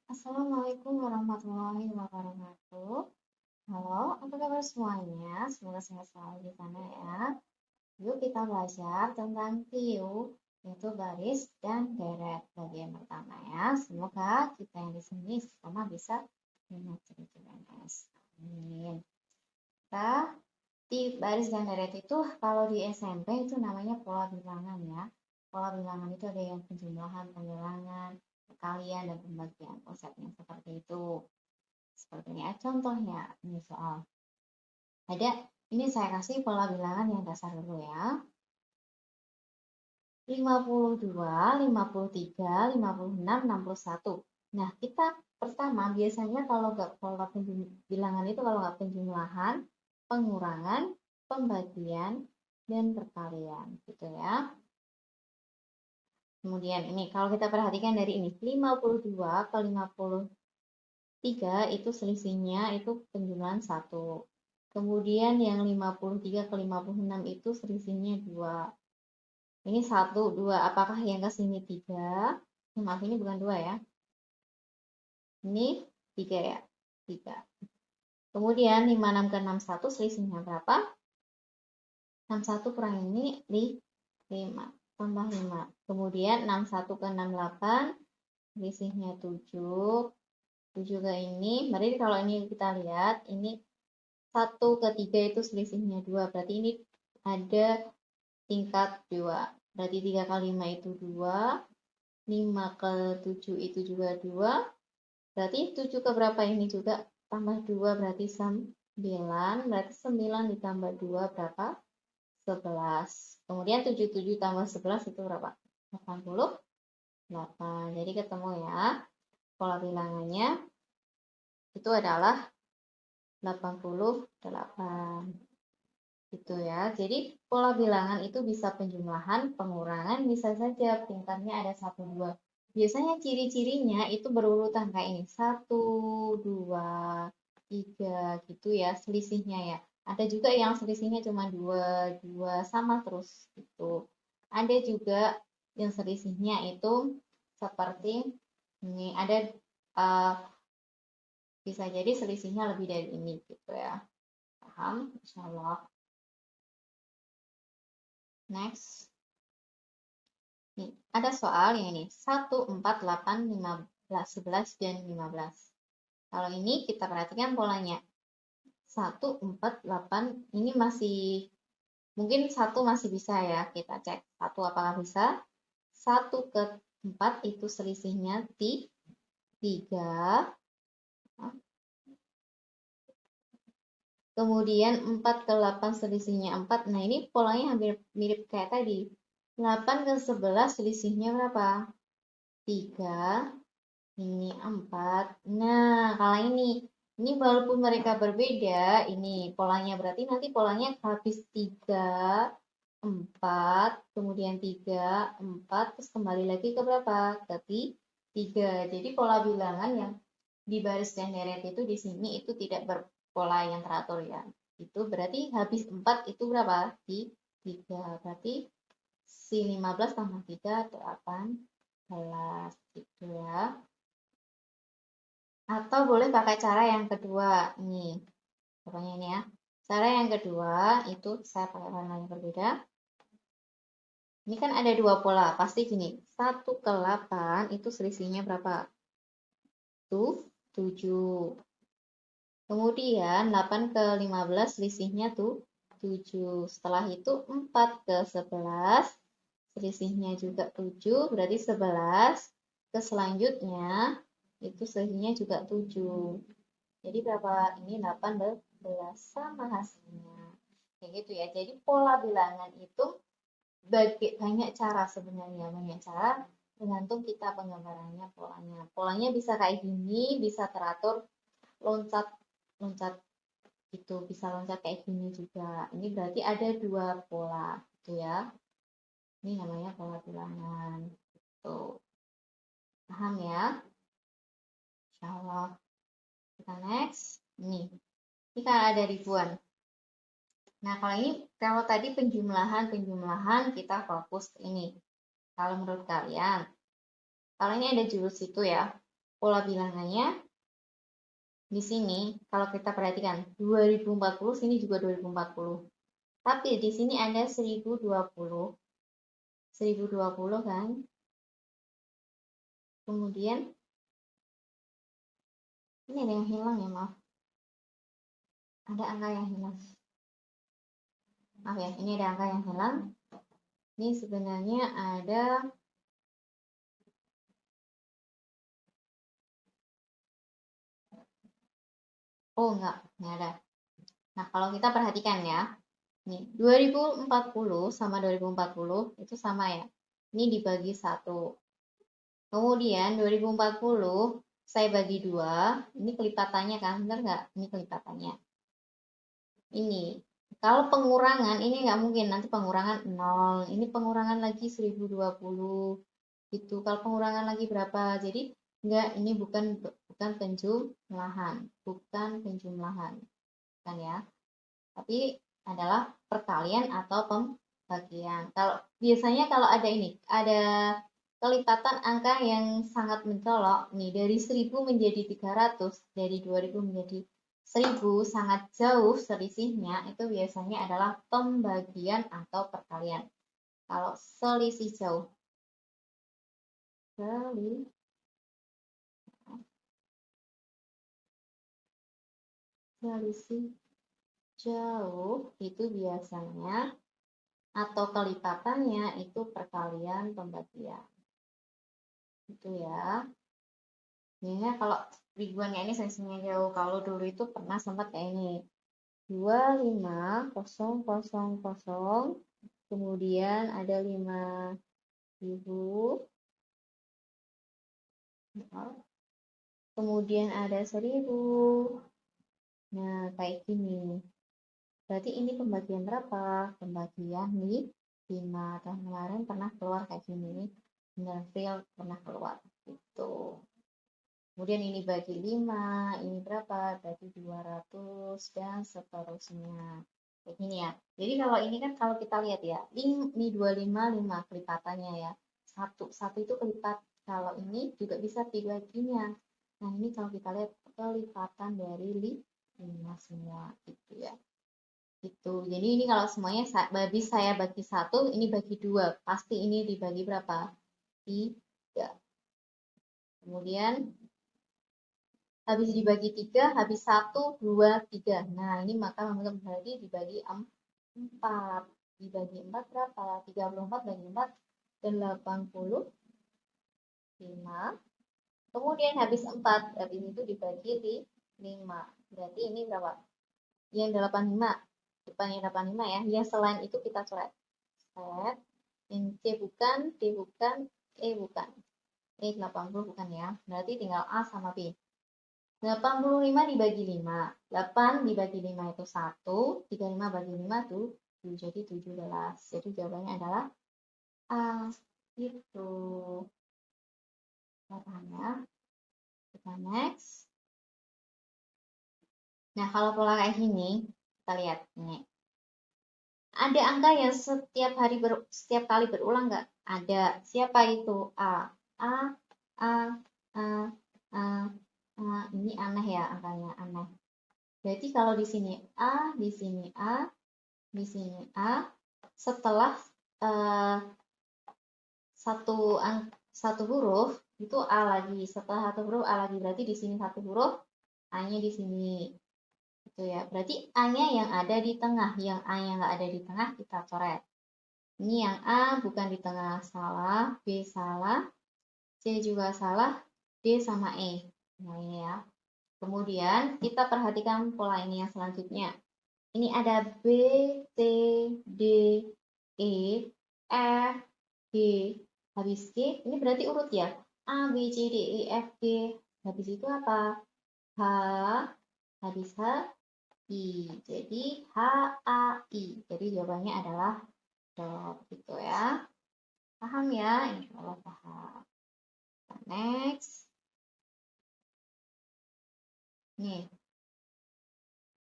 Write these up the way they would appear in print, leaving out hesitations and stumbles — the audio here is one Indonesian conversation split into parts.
Assalamualaikum warahmatullahi wabarakatuh. Halo, apa kabar semuanya? Semoga sehat selalu di sana ya. Yuk kita belajar tentang TIU, yaitu baris dan deret. Bagian pertama ya. Semoga kita yang di sini sama bisa minat CPNS. Amin. Kita di baris dan deret itu kalau di SMP itu namanya pola bilangan ya. Pola bilangan itu ada yang penjumlahan, pengulangan, perkalian, dan pembagian. Konsepnya seperti itu. Seperti ini ya, contohnya ini soal. Ada, ini saya kasih pola bilangan yang dasar dulu ya. 52, 53, 56, 61. Nah, kita pertama biasanya kalau nggak pola bilangan itu kalau nggak penjumlahan, pengurangan, pembagian, dan perkalian gitu ya. Kemudian ini kalau kita perhatikan dari ini 52 ke 53 itu selisihnya itu penjumlahan 1. Kemudian yang 53 ke 56 itu selisihnya 2. Ini 1, 2. Apakah yang ke sini 3? Maaf, ini bukan 2 ya. Ini 3 ya. 3. Kemudian 56 ke 61 selisihnya berapa? 61 kurang ini 5. Tambah 5. Kemudian 61 ke 68 selisihnya 7. 7 ke ini. Berarti kalau ini kita lihat, ini 1 ke 3 itu selisihnya 2. Berarti ini ada tingkat 2. Berarti 3 kali 5 itu 2. 5 ke 7 itu juga 2. Berarti 7 ke berapa ini juga? Tambah 2 berarti 9. Berarti 9 ditambah 2 berapa? 11. Kemudian 77 tambah 11 itu berapa? 88. Jadi ketemu ya. Pola bilangannya itu adalah 88. Gitu ya. Jadi pola bilangan itu bisa penjumlahan, pengurangan, bisa saja tingkatnya ada 1, 2. Biasanya ciri-cirinya itu berurutan kayak ini. 1, 2, 3 gitu ya selisihnya ya. Ada juga yang selisihnya cuma 2, 2 sama terus gitu. Ada juga yang selisihnya itu seperti ini. Ada uh, bisa jadi selisihnya lebih dari ini gitu ya. Paham? Insya Allah. Next. Nih, ada soal yang ini. 1, 4, 8, 15, 11, dan 15. Kalau ini kita perhatikan polanya. 1, 4, 8, ini masih, mungkin 1 masih bisa ya, kita cek. 1 apakah bisa? 1 ke 4 itu selisihnya 3. Kemudian 4 ke 8 selisihnya 4. Nah, ini polanya hampir mirip kayak tadi. 8 ke 11 selisihnya berapa? 3. Ini 4. Nah, kalau ini walaupun mereka berbeda, ini polanya berarti nanti polanya habis 3, 4, kemudian 3, 4, terus kembali lagi ke berapa? Ke 3. Jadi pola bilangan yang di baris dan deret itu di sini itu tidak berpola yang teratur ya. Itu berarti habis 4 itu berapa? 3. Berarti si 15 tambah 3, 18 gitu ya. Atau boleh pakai cara yang kedua. Nih, pokoknya ini ya. Cara yang kedua itu saya pakai warna yang berbeda. Ini kan ada 2 pola. Pasti gini, 1 ke 8 itu selisihnya berapa? Tuh, 7. Kemudian 8 ke 15 selisihnya tuh 7. Setelah itu 4 ke 11 selisihnya juga 7. Berarti 11 ke selanjutnya itu selisihnya juga 7. Jadi berapa ini 18 sama hasilnya. Kayak gitu ya. Jadi pola bilangan itu banyak cara sebenarnya, banyak cara tergantung kita penggambarannya polanya. Polanya bisa kayak gini, bisa teratur loncat loncat itu bisa loncat kayak gini juga. Ini berarti ada 2 pola gitu ya. Ini namanya pola bilangan. Gitu. Paham ya? Insyaallah. Kita next. Ini kan ada ribuan. Nah, kalau tadi penjumlahan kita fokus ke ini. Kalau menurut kalian, kalau ini ada jurus itu ya. pola bilangannya di sini kalau kita perhatikan 2040, sini juga 2040. Tapi di sini ada 1020. 1020 kan. Kemudian ini ada yang hilang ya, maaf. Ada angka yang hilang. Maaf ya, ini ada angka yang hilang. Ini sebenarnya ada enggak ada. Nah, kalau kita perhatikan ya, nih 2040 sama 2040 itu sama ya. Ini dibagi 1. Kemudian 2040 saya bagi 2, ini kelipatannya kan, benar nggak? Ini kelipatannya. Ini, kalau pengurangan, ini nggak mungkin, nanti pengurangan 0, ini pengurangan lagi 1020, gitu. Kalau pengurangan lagi berapa? Jadi, nggak, ini bukan penjumlahan, kan ya. Tapi adalah perkalian atau pembagian. Kalau biasanya kalau ada ini, ada kelipatan angka yang sangat mencolok nih, dari 1000 menjadi 300, dari 2000 menjadi 1000, sangat jauh selisihnya, itu biasanya adalah pembagian atau perkalian. Kalau selisih jauh, selisih jauh itu biasanya atau kelipatannya itu perkalian pembagian. Itu ya. Biasanya kalau ribuannya ini selisihnya jauh. Kalau dulu itu pernah sempat kayak ini. 25000, kemudian ada 5000, kemudian ada 1000. Nah, kayak gini. Berarti ini pembagian berapa? Pembagian 5. Tahun kemarin pernah keluar kayak gini. Benar, pernah keluar. Gitu. Kemudian ini bagi 5, ini berapa? Bagi 200 dan seterusnya. Kayak gini ya. Jadi kalau ini kan kalau kita lihat ya, ini 255 kelipatannya ya. Satu itu kelipat. Kalau ini juga bisa dibaginya. Nah, ini kalau kita lihat kelipatan dari 5 semua gitu ya. Gitu. Jadi ini kalau semuanya saya bagi 1, ini bagi 2. Pasti ini dibagi berapa? 3. Kemudian habis dibagi 3, habis 1, 2, 3. Nah, ini maka berarti dibagi 4. Dibagi 4 berapa? 34 bagi 4, 85. Kemudian habis 4, habis itu dibagi 5. Berarti ini berapa? Yang 85. Depannya 85 ya. Yang selain itu kita coret. Yang C bukan, D bukan, E bukan. E 80 bukan ya. Berarti tinggal A sama B. 85 dibagi 5. 8 dibagi 5 itu 1. 35 bagi 5 itu 7, jadi 17. Jadi jawabannya adalah A. Itu. Jawabannya. Kita next. Nah, kalau pola kayak gini, kita lihat nih. Ada angka yang setiap kali berulang nggak? Ada. Siapa itu? A. A, A, A, A, A. Ini aneh ya angkanya, aneh. Berarti kalau di sini A, di sini A, di sini A, setelah satu huruf itu A lagi. Setelah satu huruf A lagi, berarti di sini satu huruf, A-nya di sini. Gitu ya. Berarti A-nya yang ada di tengah, yang A yang nggak ada di tengah kita coret. Ini yang A bukan di tengah, salah, B salah, C juga salah, D sama E. Nah, ini ya. Kemudian kita perhatikan pola ini yang selanjutnya. Ini ada B, C, D, E, F, G, habis G, ini berarti urut ya. A, B, C, D, E, F, G, habis itu apa? H, habis H, I. Jadi H, A, I. Jadi jawabannya adalah dot, gitu ya. Paham ya? Insya Allah paham. Next. Nih.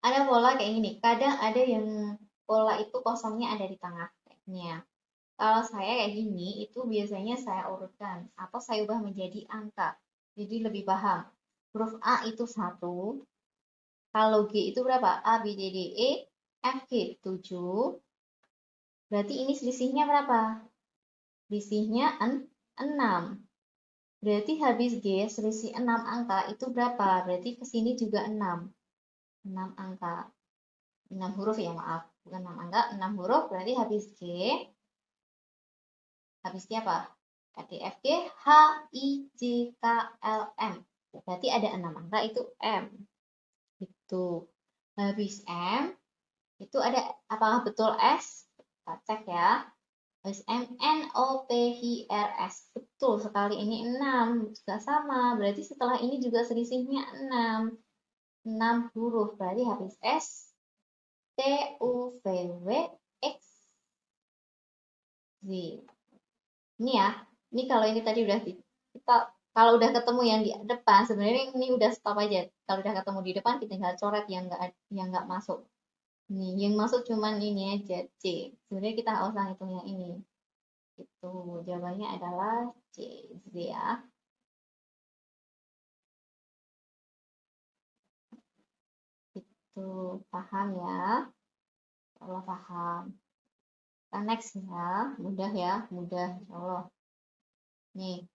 Ada pola kayak gini. Kadang ada yang pola itu kosongnya ada di tengah. Kayaknya. Kalau saya kayak gini, itu biasanya saya urutkan atau saya ubah menjadi angka. Jadi lebih paham. Huruf A itu 1. Kalau G itu berapa? A, B, C, D, E, F, G 7. Berarti ini selisihnya berapa? Selisihnya 6. Berarti habis G selisih 6 angka itu berapa? Berarti ke sini juga 6. 6 angka. 6 huruf ya, maaf. Bukan 6 angka, 6 huruf. Berarti habis G. Habisnya apa? R, D, F, G, H, I, J, K, L, M. Berarti ada 6 angka itu M. Itu. Habis M, itu ada apakah betul S? Kita cek ya. Habis M, N, O, P, H, R, S. Betul sekali, ini 6. Juga sama. Berarti setelah ini juga selisihnya 6. 6 huruf. Berarti habis S, T, U, V, W, X, Z. Ini ya. Ini kalau ini tadi udah kita kalau udah ketemu yang di depan, sebenarnya ini udah stop aja. Kalau udah ketemu di depan, kita tinggal coret yang nggak masuk. Nih, yang masuk cuman ini aja, C. Sebenarnya kita nggak usah hitung yang ini. Itu jawabannya adalah C, Z ya. Itu paham ya? Allah paham. Kita next ya, mudah ya, mudah, insya Allah. Nih,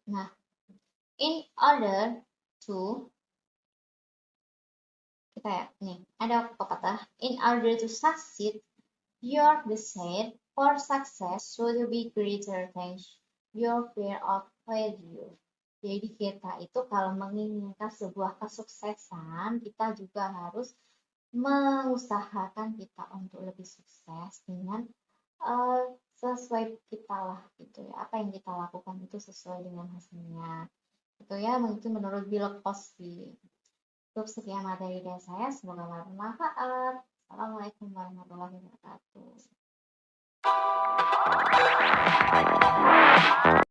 nah, in order to kita ya, nih ada pepatah, in order to succeed, your desire for success should be greater than your fear of failure. Jadi kita itu kalau menginginkan sebuah kesuksesan, kita juga harus mengusahakan kita untuk lebih sukses dengan sesuai kita lah gitu ya. Apa yang kita lakukan itu sesuai dengan hasilnya. Itu ya, mungkin menurut Bill Cosby. Cukup sekian materi dari saya, semoga bermanfaat. Assalamualaikum warahmatullahi wabarakatuh.